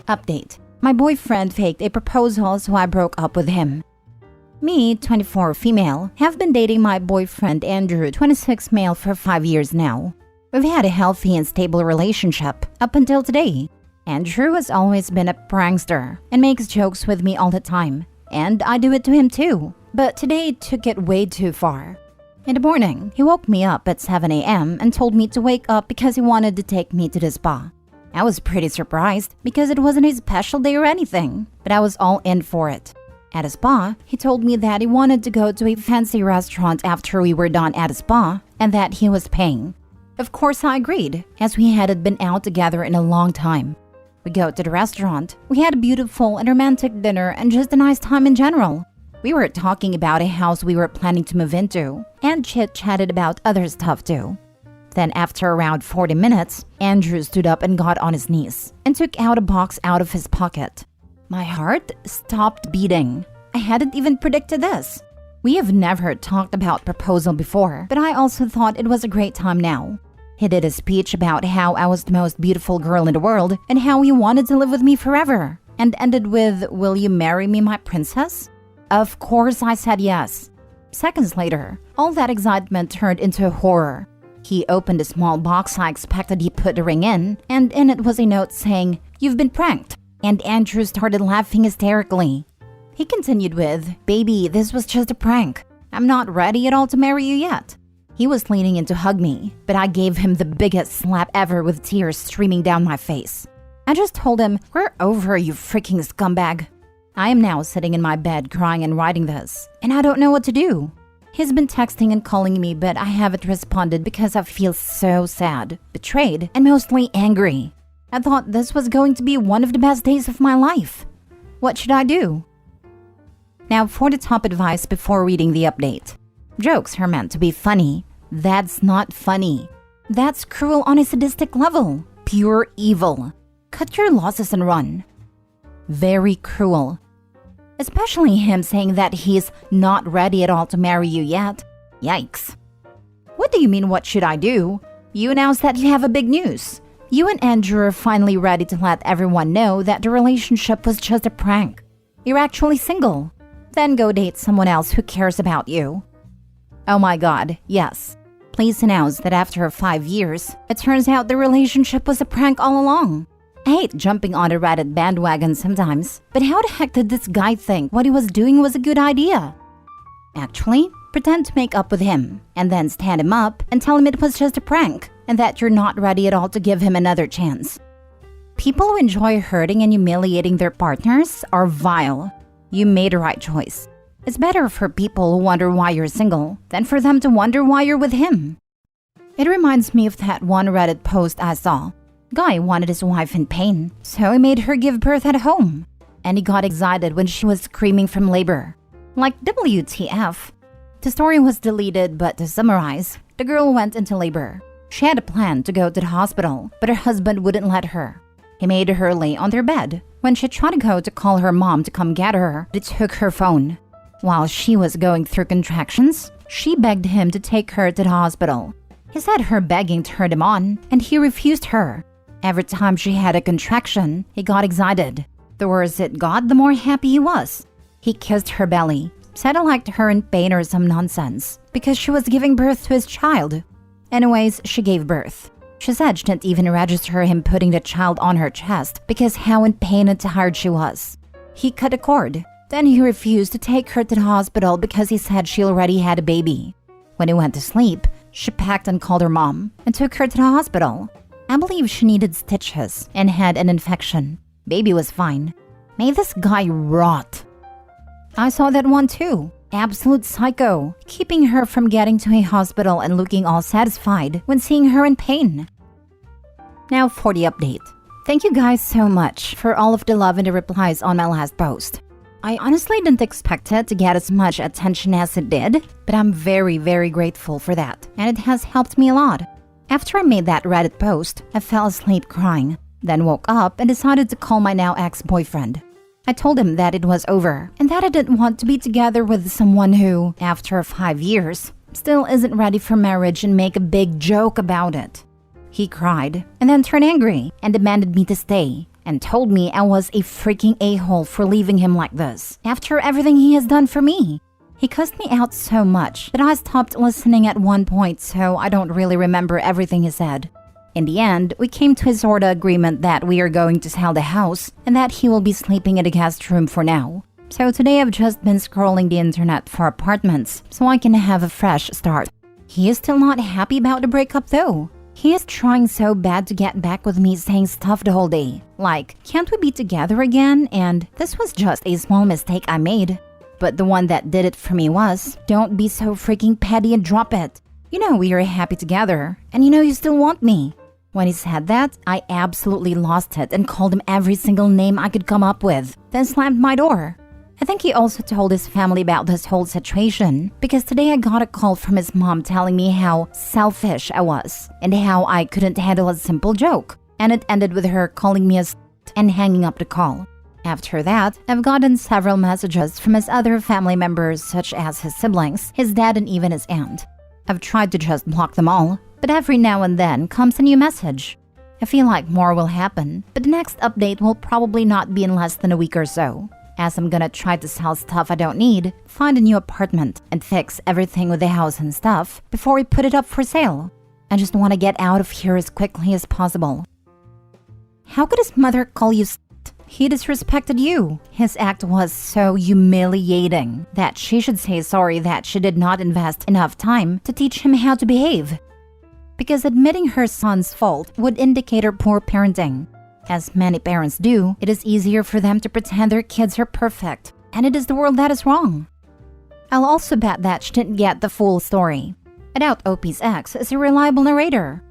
Update. My boyfriend faked a proposal, so I broke up with him. Me, 24 female, have been dating my boyfriend Andrew, 26 male, for 5 years now. We've had a healthy and stable relationship up until today. Andrew has always been a prankster and makes jokes with me all the time, and I do it to him too. But today took it way too far. In the morning, he woke me up at 7 a.m. and told me to wake up because he wanted to take me to the spa. I was pretty surprised because it wasn't a special day or anything, but I was all in for it. At a spa, he told me that he wanted to go to a fancy restaurant after we were done at a spa and that he was paying. Of course, I agreed, as we hadn't been out together in a long time. We go to the restaurant. We had a beautiful and romantic dinner and just a nice time in general. We were talking about a house we were planning to move into and chit-chatted about other stuff too. Then after around 40 minutes, Andrew stood up and got on his knees and took out a box out of his pocket. My heart stopped beating. I hadn't even predicted this. We have never talked about proposal before, but I also thought it was a great time now. He did a speech about how I was the most beautiful girl in the world and how he wanted to live with me forever, and ended with, "Will you marry me, my princess?" Of course I said yes. Seconds later, all that excitement turned into horror. He opened a small box I expected he put the ring in, and in it was a note saying, "You've been pranked." And Andrew started laughing hysterically. He continued with, "Baby, this was just a prank. I'm not ready at all to marry you yet." He was leaning in to hug me, but I gave him the biggest slap ever with tears streaming down my face. I just told him, "We're over, you freaking scumbag." I am now sitting in my bed crying and writing this, and I don't know what to do. He's been texting and calling me, but I haven't responded because I feel so sad, betrayed, and mostly angry. I thought this was going to be one of the best days of my life. What should I do? Now for the top advice before reading the update. Jokes are meant to be funny. That's not funny. That's cruel on a sadistic level. Pure evil. Cut your losses and run. Very cruel. Especially him saying that he's not ready at all to marry you yet. Yikes. What do you mean, what should I do? You announced that you have a big news. You and Andrew are finally ready to let everyone know that the relationship was just a prank. You're actually single. Then go date someone else who cares about you. Oh my god, yes. Please announce that after 5 years, it turns out the relationship was a prank all along. I hate jumping on a Reddit bandwagon sometimes, but how the heck did this guy think what he was doing was a good idea? Actually, pretend to make up with him, and then stand him up and tell him it was just a prank, and that you're not ready at all to give him another chance. People who enjoy hurting and humiliating their partners are vile. You made the right choice. It's better for people who wonder why you're single than for them to wonder why you're with him. It reminds me of that one Reddit post I saw. Guy wanted his wife in pain, so he made her give birth at home. And he got excited when she was screaming from labor. Like, WTF. The story was deleted, but to summarize, the girl went into labor. She had a plan to go to the hospital, but her husband wouldn't let her. He made her lay on their bed. When she tried to go to call her mom to come get her, they took her phone. While she was going through contractions, she begged him to take her to the hospital. He said her begging turned him on, and he refused her. Every time she had a contraction, he got excited. The worse it got, the more happy he was. He kissed her belly, said he liked her in pain or some nonsense, because she was giving birth to his child. Anyways, she gave birth. She said she didn't even register him putting the child on her chest because how in pain and tired she was. He cut a cord. Then he refused to take her to the hospital because he said she already had a baby. When he went to sleep, she packed and called her mom and took her to the hospital. I believe she needed stitches and had an infection. Baby was fine. May this guy rot. I saw that one too. Absolute psycho, keeping her from getting to a hospital and looking all satisfied when seeing her in pain. Now for the update. Thank you guys so much for all of the love and the replies on my last post. I honestly didn't expect it to get as much attention as it did, but I'm very, very grateful for that, and it has helped me a lot. After I made that Reddit post, I fell asleep crying, then woke up and decided to call my now ex-boyfriend. I told him that it was over, and that I didn't want to be together with someone who, after 5 years, still isn't ready for marriage and make a big joke about it. He cried, and then turned angry, and demanded me to stay, and told me I was a freaking a-hole for leaving him like this after everything he has done for me. He cussed me out so much that I stopped listening at one point, so I don't really remember everything he said. In the end, we came to a sort of agreement that we are going to sell the house and that he will be sleeping in the guest room for now. So today I've just been scrolling the internet for apartments so I can have a fresh start. He is still not happy about the breakup though. He is trying so bad to get back with me, saying stuff the whole day. Like, can't we be together again? And this was just a small mistake I made. But the one that did it for me was, don't be so freaking petty and drop it. You know we are happy together, and you know you still want me. When he said that, I absolutely lost it and called him every single name I could come up with, then slammed my door. I think he also told his family about this whole situation because today I got a call from his mom telling me how selfish I was and how I couldn't handle a simple joke. And it ended with her calling me a slut and hanging up the call. After that, I've gotten several messages from his other family members such as his siblings, his dad, and even his aunt. I've tried to just block them all, but every now and then comes a new message. I feel like more will happen, but the next update will probably not be in less than a week or so, as I'm gonna try to sell stuff I don't need, find a new apartment, and fix everything with the house and stuff before we put it up for sale. I just want to get out of here as quickly as possible. How could his mother call you slut? He disrespected you. His act was so humiliating that she should say sorry that she did not invest enough time to teach him how to behave. Because admitting her son's fault would indicate her poor parenting. As many parents do, it is easier for them to pretend their kids are perfect, and it is the world that is wrong. I'll also bet that she didn't get the full story. I doubt OP's ex is a reliable narrator.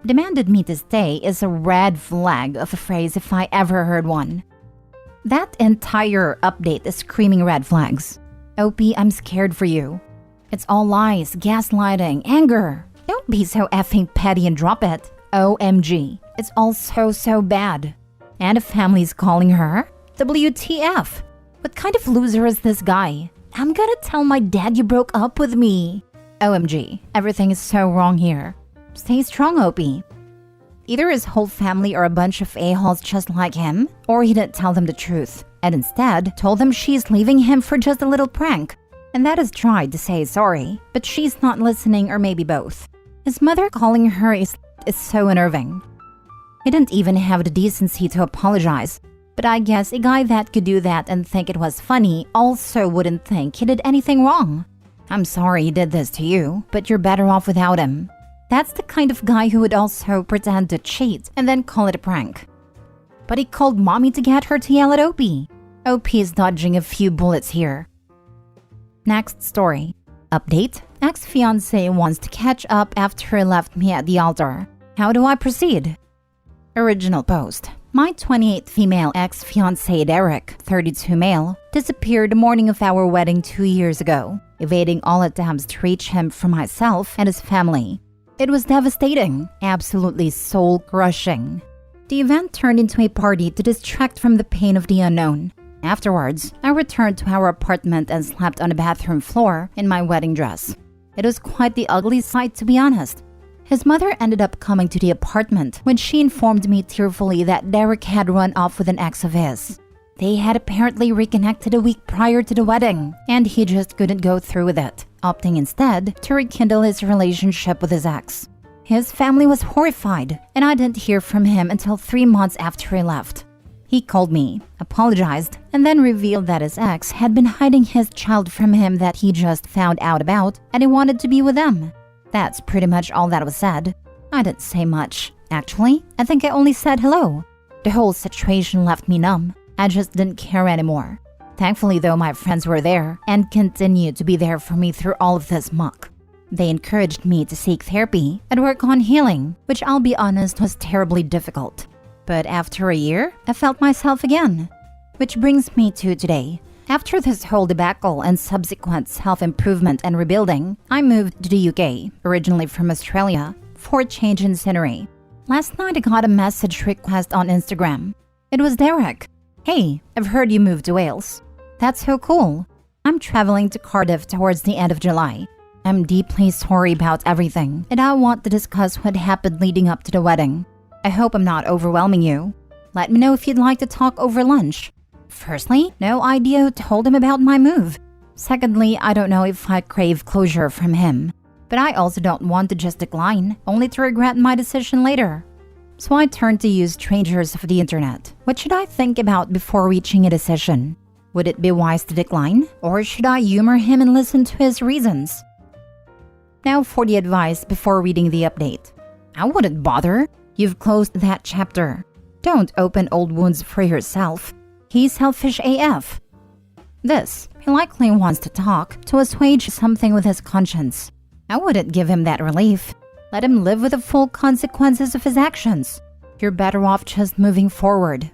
Demanded me to stay is a red flag of a phrase if I ever heard one. That entire update is screaming red flags. OP, I'm scared for you. It's all lies, gaslighting, anger. Don't be so effing petty and drop it. OMG. It's all so bad. And a family's calling her? WTF? What kind of loser is this guy? I'm gonna tell my dad you broke up with me. OMG. Everything is so wrong here. Stay strong, OP. Either his whole family are a bunch of a-holes just like him, or he didn't tell them the truth, and instead told them she's leaving him for just a little prank. And that has tried to say sorry, but she's not listening, or maybe both. His mother calling her is so unnerving. He didn't even have the decency to apologize, but I guess a guy that could do that and think it was funny also wouldn't think he did anything wrong. I'm sorry he did this to you, but you're better off without him. That's the kind of guy who would also pretend to cheat and then call it a prank. But he called mommy to get her to yell at OP. OP is dodging a few bullets here. Next story. Update. Ex-fiancée wants to catch up after he left me at the altar. How do I proceed? Original post. My 28th female ex-fiancé Derek, 32 male, disappeared the morning of our wedding 2 years ago, evading all attempts to reach him from myself and his family. It was devastating, absolutely soul-crushing. The event turned into a party to distract from the pain of the unknown. Afterwards, I returned to our apartment and slept on the bathroom floor in my wedding dress. It was quite the ugly sight, to be honest. His mother ended up coming to the apartment when she informed me tearfully that Derek had run off with an ex of his. They had apparently reconnected a week prior to the wedding, and he just couldn't go through with it, opting instead to rekindle his relationship with his ex. His family was horrified, and I didn't hear from him until 3 months after he left. He called me, apologized, and then revealed that his ex had been hiding his child from him that he just found out about, and he wanted to be with them. That's pretty much all that was said. I didn't say much. Actually, I think I only said hello. The whole situation left me numb. I just didn't care anymore. Thankfully though, my friends were there and continued to be there for me through all of this muck. They encouraged me to seek therapy and work on healing, which I'll be honest was terribly difficult. But after a year, I felt myself again. Which brings me to today. After this whole debacle and subsequent self-improvement and rebuilding, I moved to the UK, originally from Australia, for a change in scenery. Last night I got a message request on Instagram. It was Derek. Hey, I've heard you moved to Wales. That's so cool. I'm traveling to Cardiff towards the end of July. I'm deeply sorry about everything, and I want to discuss what happened leading up to the wedding. I hope I'm not overwhelming you. Let me know if you'd like to talk over lunch. Firstly, no idea who told him about my move. Secondly, I don't know if I crave closure from him. But I also don't want to just decline, only to regret my decision later. So I turned to use strangers of the internet. What should I think about before reaching a decision? Would it be wise to decline? Or should I humor him and listen to his reasons? Now for the advice before reading the update. I wouldn't bother. You've closed that chapter. Don't open old wounds for yourself. He's selfish AF. He likely wants to talk to assuage something with his conscience. I wouldn't give him that relief. Let him live with the full consequences of his actions. You're better off just moving forward.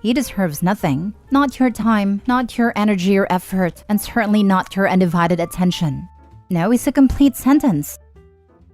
He deserves nothing. Not your time, not your energy or effort, and certainly not your undivided attention. No is a complete sentence.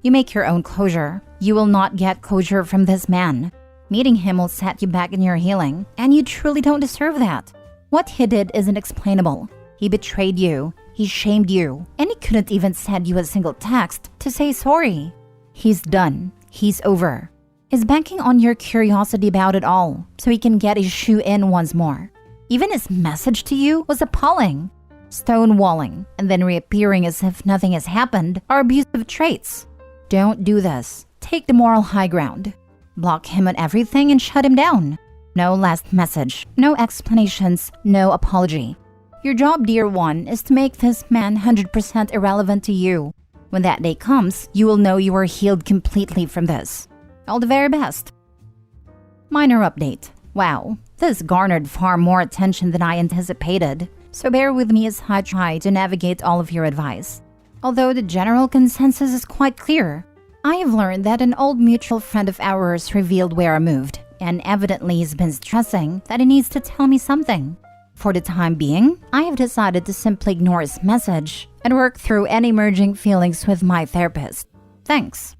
You make your own closure. You will not get closure from this man. Meeting him will set you back in your healing, and you truly don't deserve that. What he did isn't explainable. He betrayed you, he shamed you, and he couldn't even send you a single text to say sorry. He's done. He's over. He's banking on your curiosity about it all, so he can get his shoe in once more. Even his message to you was appalling. Stonewalling and then reappearing as if nothing has happened are abusive traits. Don't do this. Take the moral high ground. Block him on everything and shut him down. No last message, no explanations, no apology. Your job, dear one, is to make this man 100% irrelevant to you. When that day comes, you will know you are healed completely from this. All the very best. Minor update. Wow, this garnered far more attention than I anticipated, so bear with me as I try to navigate all of your advice. Although the general consensus is quite clear, I have learned that an old mutual friend of ours revealed where I moved, and evidently he's been stressing that he needs to tell me something. For the time being, I have decided to simply ignore his message and work through any emerging feelings with my therapist. Thanks.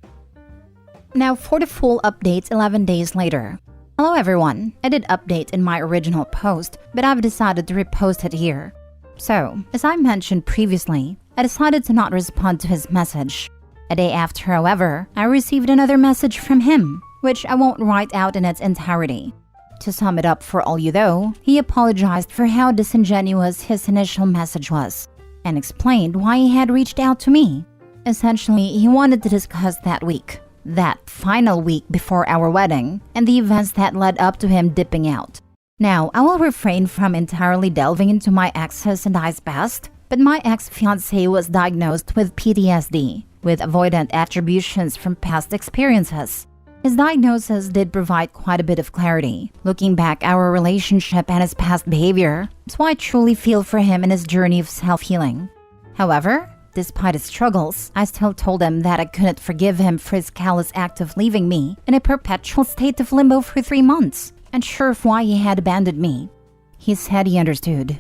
Now for the full update 11 days later. Hello everyone, I did update in my original post, but I've decided to repost it here. So, as I mentioned previously, I decided to not respond to his message. A day after, however, I received another message from him, which I won't write out in its entirety. To sum it up for all you though, he apologized for how disingenuous his initial message was, and explained why he had reached out to me. Essentially, he wanted to discuss that week. That final week before our wedding, and the events that led up to him dipping out. Now, I will refrain from entirely delving into my ex's and I's past, but my ex-fiancé was diagnosed with PTSD, with avoidant attributions from past experiences. His diagnosis did provide quite a bit of clarity, looking back our relationship and his past behavior, so I truly feel for him in his journey of self-healing. However, despite his struggles, I still told him that I couldn't forgive him for his callous act of leaving me in a perpetual state of limbo for 3 months, unsure of why he had abandoned me. He said he understood.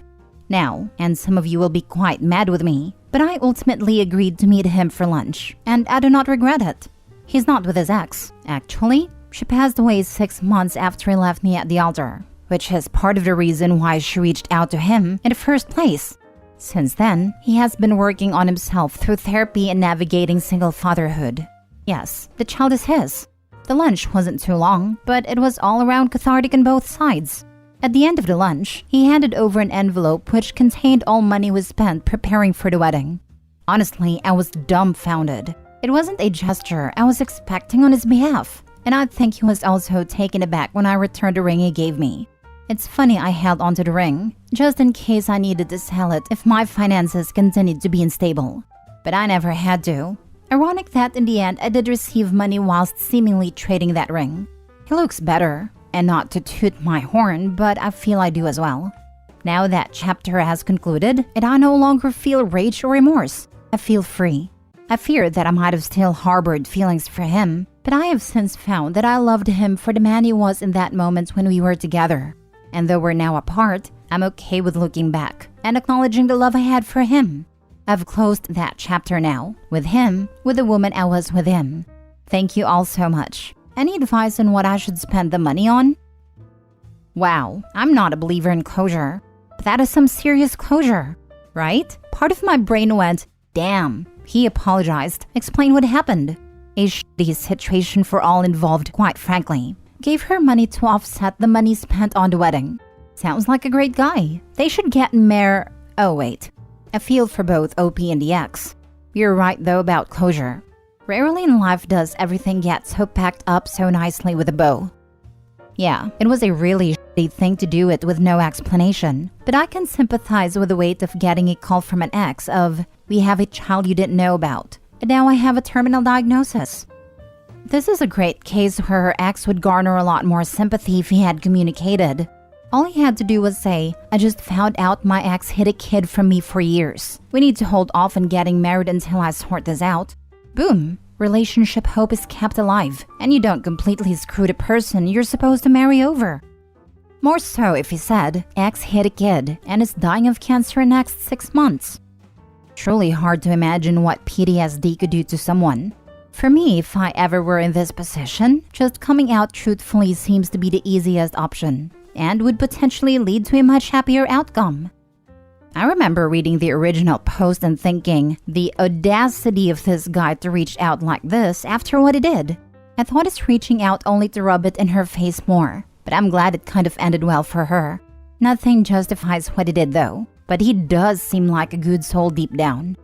Now, and some of you will be quite mad with me, but I ultimately agreed to meet him for lunch, and I do not regret it. He's not with his ex. Actually, she passed away 6 months after he left me at the altar, which is part of the reason why she reached out to him in the first place. Since then, he has been working on himself through therapy and navigating single fatherhood. Yes, the child is his. The lunch wasn't too long, but it was all around cathartic on both sides. At the end of the lunch, he handed over an envelope which contained all money was spent preparing for the wedding. Honestly, I was dumbfounded. It wasn't a gesture I was expecting on his behalf, and I think he was also taken aback when I returned the ring he gave me. It's funny I held onto the ring, just in case I needed to sell it if my finances continued to be unstable. But I never had to. Ironic that in the end I did receive money whilst seemingly trading that ring. He looks better, and not to toot my horn, but I feel I do as well. Now that chapter has concluded, and I no longer feel rage or remorse. I feel free. I feared that I might have still harbored feelings for him, but I have since found that I loved him for the man he was in that moment when we were together. And though we're now apart, I'm okay with looking back and acknowledging the love I had for him. I've closed that chapter now, with him, with the woman I was with him. Thank you all so much. Any advice on what I should spend the money on? Wow, I'm not a believer in closure, but that is some serious closure, right? Part of my brain went, damn, he apologized, explain what happened. A shitty situation for all involved, quite frankly. gave her money to offset the money spent on the wedding. Sounds like a great guy. They should get Oh wait, I feel for both OP and the ex. You're right though about closure. Rarely in life does everything get so packed up so nicely with a bow. Yeah, it was a really shitty thing to do it with no explanation, but I can sympathize with the weight of getting a call from an ex of, "We have a child you didn't know about, and now I have a terminal diagnosis." This is a great case where her ex would garner a lot more sympathy if he had communicated. All he had to do was say, "I just found out my ex hid a kid from me for years. We need to hold off on getting married until I sort this out." Boom! Relationship hope is kept alive, and you don't completely screw the person you're supposed to marry over. More so if he said, "Ex hid a kid and is dying of cancer in the next 6 months." Truly hard to imagine what PTSD could do to someone. For me, if I ever were in this position, just coming out truthfully seems to be the easiest option, and would potentially lead to a much happier outcome. I remember reading the original post and thinking, the audacity of this guy to reach out like this after what he did. I thought he's reaching out only to rub it in her face more, but I'm glad it kind of ended well for her. Nothing justifies what he did though, but he does seem like a good soul deep down.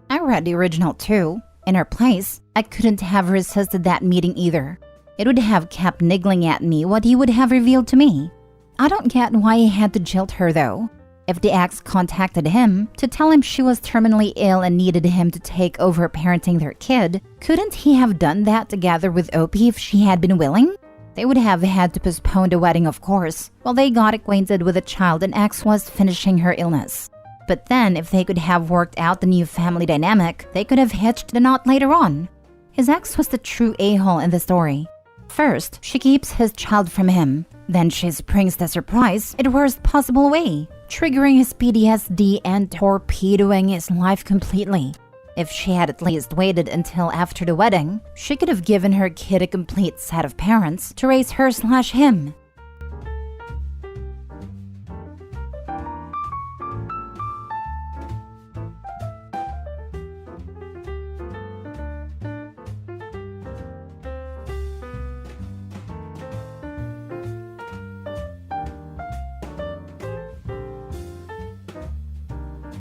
I read the original too. In her place, I couldn't have resisted that meeting either. It would have kept niggling at me what he would have revealed to me. I don't get why he had to jilt her though. If the ex contacted him to tell him she was terminally ill and needed him to take over parenting their kid, couldn't he have done that together with OP if she had been willing? They would have had to postpone the wedding, of course, while they got acquainted with the child and ex was finishing her illness. But then, if they could have worked out the new family dynamic, they could have hitched the knot later on. His ex was the true a-hole in the story. First, she keeps his child from him. Then she springs the surprise in the worst possible way, triggering his PTSD and torpedoing his life completely. If she had at least waited until after the wedding, she could have given her kid a complete set of parents to raise her/him.